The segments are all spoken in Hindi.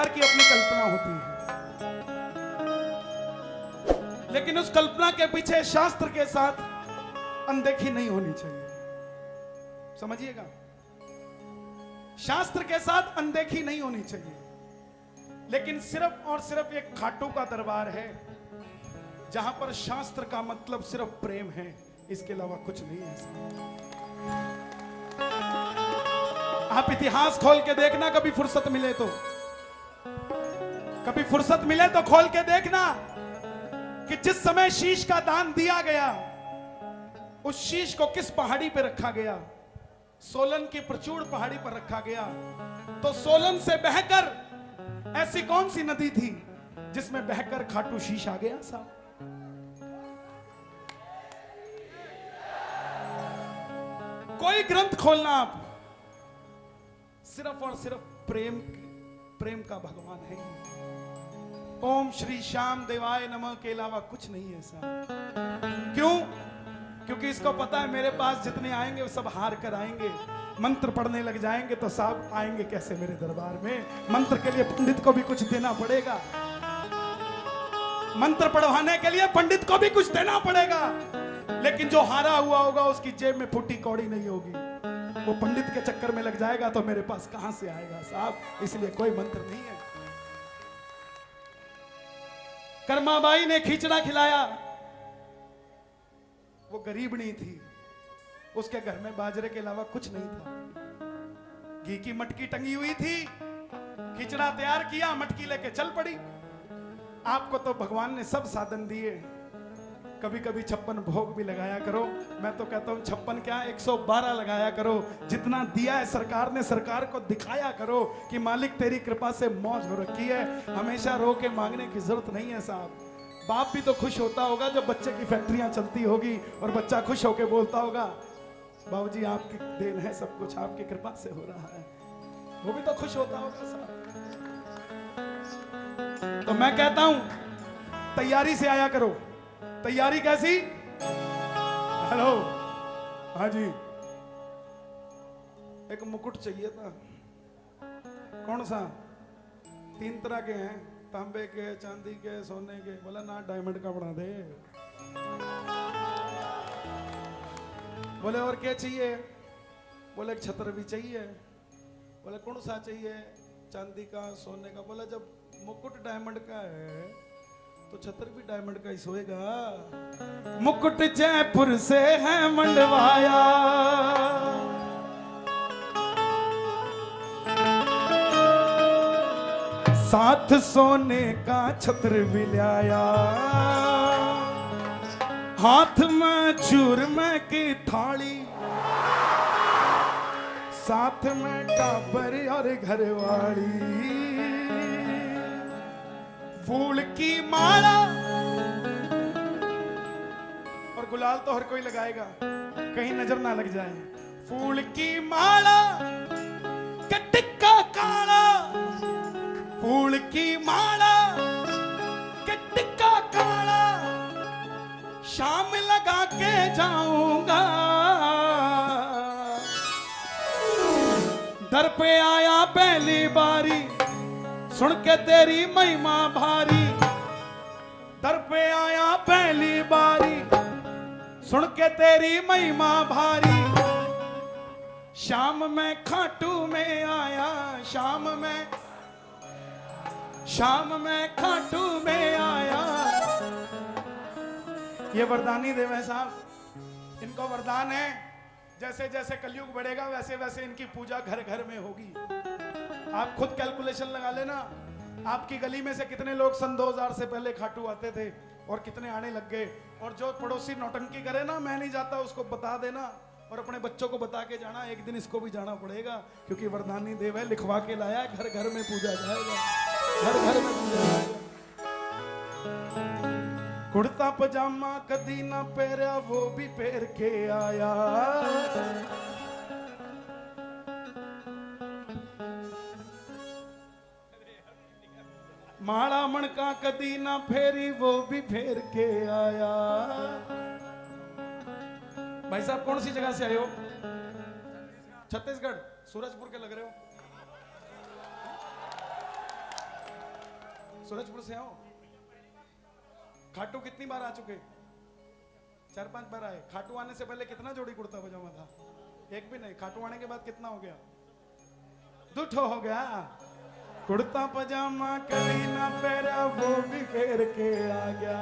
की अपनी कल्पना होती है, लेकिन उस कल्पना के पीछे शास्त्र के साथ अनदेखी नहीं होनी चाहिए। समझिएगा, शास्त्र के साथ अनदेखी नहीं होनी चाहिए। लेकिन सिर्फ और सिर्फ एक खाटू का दरबार है जहां पर शास्त्र का मतलब सिर्फ प्रेम है, इसके अलावा कुछ नहीं है। आप इतिहास खोल के देखना, कभी फुर्सत मिले तो, कभी फुर्सत मिले तो खोल के देखना कि जिस समय शीश का दान दिया गया, उस शीश को किस पहाड़ी पर रखा गया? सोलन की प्रचूर पहाड़ी पर रखा गया। तो सोलन से बहकर ऐसी कौन सी नदी थी जिसमें बहकर खाटू शीश आ गया साहब? कोई ग्रंथ खोलना आप, सिर्फ और सिर्फ प्रेम का भगवान है। ओम श्री श्याम देवाय नमः के अलावा कुछ नहीं है साहब। क्यों? क्योंकि इसको पता है मेरे पास जितने आएंगे वो सब हार कर आएंगे। मंत्र पढ़ने लग जाएंगे तो साहब आएंगे कैसे मेरे दरबार में? मंत्र के लिए पंडित को भी कुछ देना पड़ेगा, मंत्र पढ़वाने के लिए पंडित को भी कुछ देना पड़ेगा। लेकिन जो हारा हुआ होगा उसकी जेब में फूटी कौड़ी नहीं होगी, वो पंडित के चक्कर में लग जाएगा तो मेरे पास कहां से आएगा साहब? इसलिए कोई मंत्र नहीं है। कर्माबाई ने खिचड़ा खिलाया, वो गरीबनी थी, उसके घर में बाजरे के अलावा कुछ नहीं था। घी की मटकी टंगी हुई थी, खिचड़ा तैयार किया, मटकी लेके चल पड़ी। आपको तो भगवान ने सब साधन दिए, कभी कभी 56 भोग भी लगाया करो। मैं तो कहता हूं 56 क्या 112 लगाया करो। जितना दिया है सरकार ने, सरकार को दिखाया करो कि मालिक तेरी कृपा से मौज हो रखी है, हमेशा रो के मांगने की जरूरत नहीं है साहब। बाप भी तो खुश होता होगा जब बच्चे की फैक्ट्रियां चलती होगी और बच्चा खुश होकर बोलता होगा बाबूजी आपकी देन है, सब कुछ आपकी कृपा से हो रहा है। वो भी तो खुश होता होगा साहब। तो मैं कहता हूं तैयारी से आया करो। तैयारी कैसी? हेलो, हाँ जी, एक मुकुट चाहिए था। कौन सा? 3 तरह के हैं, तांबे के, चांदी के, सोने के। बोला ना डायमंड का बना दे। बोले और क्या चाहिए? बोले एक छत्र भी चाहिए। बोले कौन सा चाहिए? चांदी का, सोने का। बोला जब मुकुट डायमंड का है तो छत्र भी डायमंड का ही सोएगा। मुकुट जयपुर से है मंडवाया, साथ सोने का छत्र भी लाया, हाथ में चूरमे की थाली, साथ में टाबर और घरवाली, फूल की माला। और गुलाल तो हर कोई लगाएगा, कहीं नजर ना लग जाए। फूल की माला के टिक्का काला, फूल की माला के टिक्का काला, शाम लगा के जाऊंगा। दर पे आया पहली बारी, सुन के तेरी महिमा भारी। दर पे आया पहली बारी, सुन के तेरी महिमा भारी। शाम में खाटू में आया, शाम में खाटू में आया। ये वरदानी देव है साहब, इनको वरदान है जैसे जैसे कलयुग बढ़ेगा वैसे वैसे इनकी पूजा घर घर में होगी। आप खुद कैलकुलेशन लगा लेना, आपकी गली में से कितने लोग सन 2000 से पहले खाटू आते थे और कितने आने लग गए। और जो पड़ोसी नौटंकी करे ना, मैं नहीं जाता, उसको बता देना और अपने बच्चों को बता के जाना, एक दिन इसको भी जाना पड़ेगा क्योंकि वरदानी देव है, लिखवा के लाया, घर घर में पूजा जाएगा, घर घर में पूजा जाएगा। कुर्ता पजामा कदी ना पहरा, वो भी पहन के आया। माड़ा मणका कदी ना फेरी, वो भी फेर के आया। भाई साहब कौन सी जगह से आए हो? छत्तीसगढ़, सूरजपुर के लग रहे हो। सूरजपुर से हो? खाटू कितनी बार आ चुके? 4-5 बार आए। खाटू आने से पहले कितना जोड़ी कुर्ता पजामा था? एक भी नहीं। खाटू आने के बाद कितना हो गया? 2 ठो हो गया। कुर्ता पजामा कभी ना फेरा वो भी फेर के आ गया,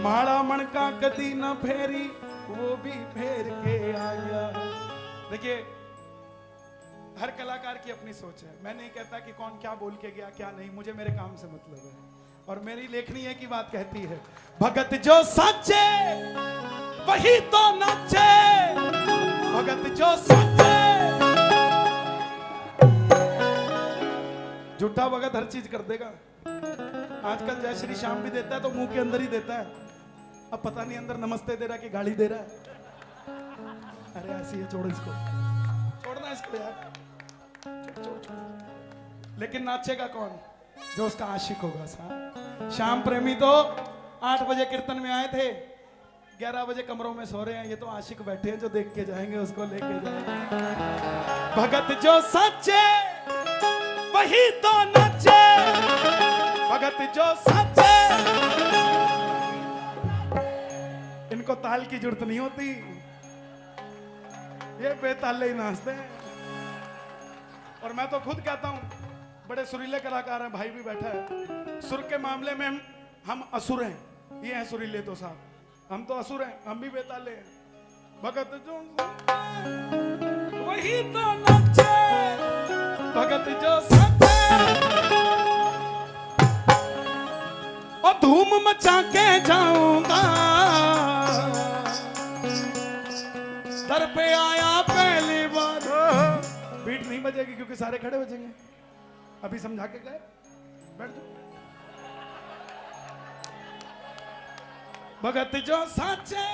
माड़ा मणका कदी ना फेरी वो भी फेर के आ गया। देखिए, हर कलाकार की अपनी सोच है। मैं नहीं कहता कि कौन क्या बोल के गया क्या नहीं, मुझे मेरे काम से मतलब है। और मेरी लेखनी है की बात कहती है, भगत जो साचे वही तो नाचे, भगत जो साचे। झूठा भगत हर चीज कर देगा। आजकल जय श्री श्याम भी देता है तो मुंह के अंदर ही देता है। अब पता नहीं अंदर नमस्ते दे रहा है कि गाली दे रहा है। अरे ऐसी है, छोड़ो इसको, छोड़ना इसको यार, छोड़। लेकिन नाचेगा कौन? जो उसका आशिक होगा साहब। श्याम प्रेमी तो 8 बजे कीर्तन में आए थे, 11 बजे कमरों में सो रहे हैं। ये तो आशिक बैठे हैं जो देख के जाएंगे, उसको लेके जाएंगे। भगत जो सच्चे वही तो नाचे, भगत जो सच्चे। इनको ताल की जरूरत नहीं होती, ये बेताले ही नाचते हैं। और मैं तो खुद कहता हूं, बड़े सुरीले कलाकार हैं, भाई भी बैठा है। सुर के मामले में हम असुर हैं, ये हैं सुरीले तो साहब, हम तो असुर हैं, हम भी बेताले हैं। भगत जो वही तो नाचे, भगत जो सच्चे। और धूम मचा के जाऊंगा, दर पे आया पहली बार। बीट नहीं बजेगी क्योंकि सारे खड़े बजेंगे। अभी समझा के गए, बैठ जाओ। भगत जो साचे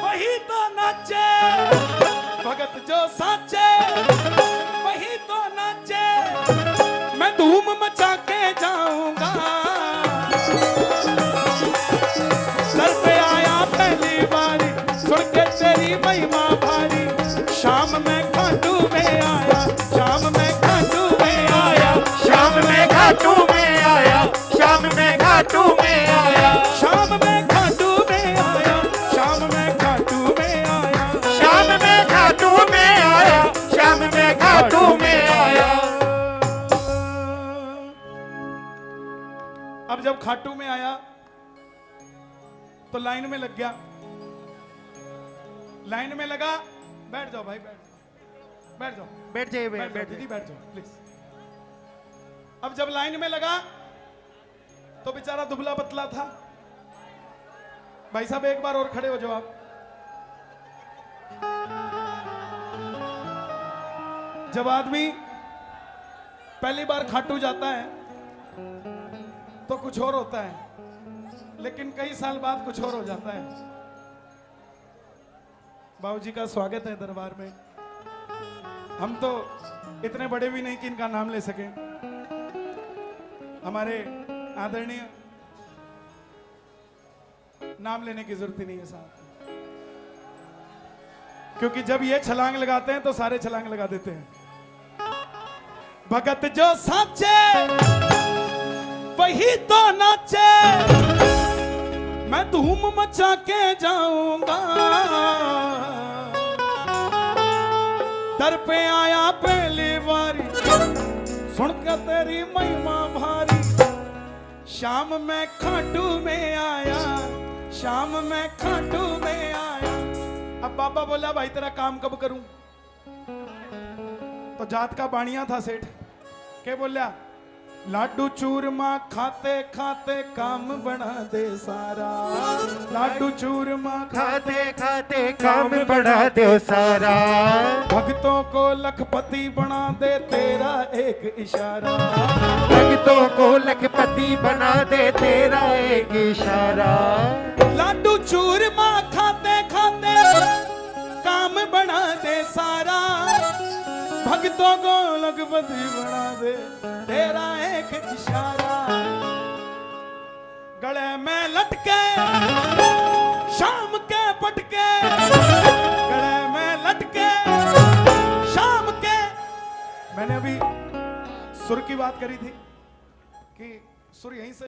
वही तो नाचे, भगत जो साचे वही तो नाचे। मैं धूम मचा के जाऊंगा, सर पे आया पहली बारी, सुन के तेरी महिमा भारी। शाम में खाटू में आया, शाम में खाटू में आया, शाम में घाटू में आया, शाम में घाटू में आया, शाम में खाटू में आया, शाम में खाटू में आया, शाम में घाटू में आया, शाम में घाटू में आया। अब जब खाटू में आया तो लाइन में लग गया। लाइन में लगा, बैठ जाओ भाई, बैठ जाओ, बैठ जाइए, बैठ जाओ बैठ दीदी, बैठ जाओ प्लीज। अब जब लाइन में लगा तो बेचारा दुबला पतला था। भाई साहब एक बार और खड़े हो जाओ आप। जब आदमी पहली बार खाटू जाता है तो कुछ और होता है, लेकिन कई साल बाद कुछ और हो जाता है। बाबूजी का स्वागत है दरबार में। हम तो इतने बड़े भी नहीं कि इनका नाम ले सकें। हमारे आदरणीय, नाम लेने की जरूरत ही नहीं है साहब, क्योंकि जब ये छलांग लगाते हैं तो सारे छलांग लगा देते हैं। भगत जो साचे वही तो नाचे, मैं धूम मचा के जाऊंगा, दर पे आया पहली बारी, सुन के तेरी महिमा भारी। शाम में खाटू में आया, शाम में खाटू में आया। अब बाबा बोला भाई तेरा काम कब करूं? तो जात का बाणिया था सेठ, क्या बोलिया? लाडू चूरमा खाते खाते काम बना दे सारा, लाडू चूरमा खाते खाते काम बढ़ा दे सारा। भक्तों को लखपति बना दे तेरा एक इशारा, भक्तों को लखपति बना दे तेरा एक इशारा। लाडू चूरमा खाते खाते काम बना दे सारा, भक्तों को लखपति बना दे तेरा एक इशारा। गले में लटके शाम के पटके, गले में लटके शाम के। मैंने अभी सुर की बात करी थी कि सुर यहीं से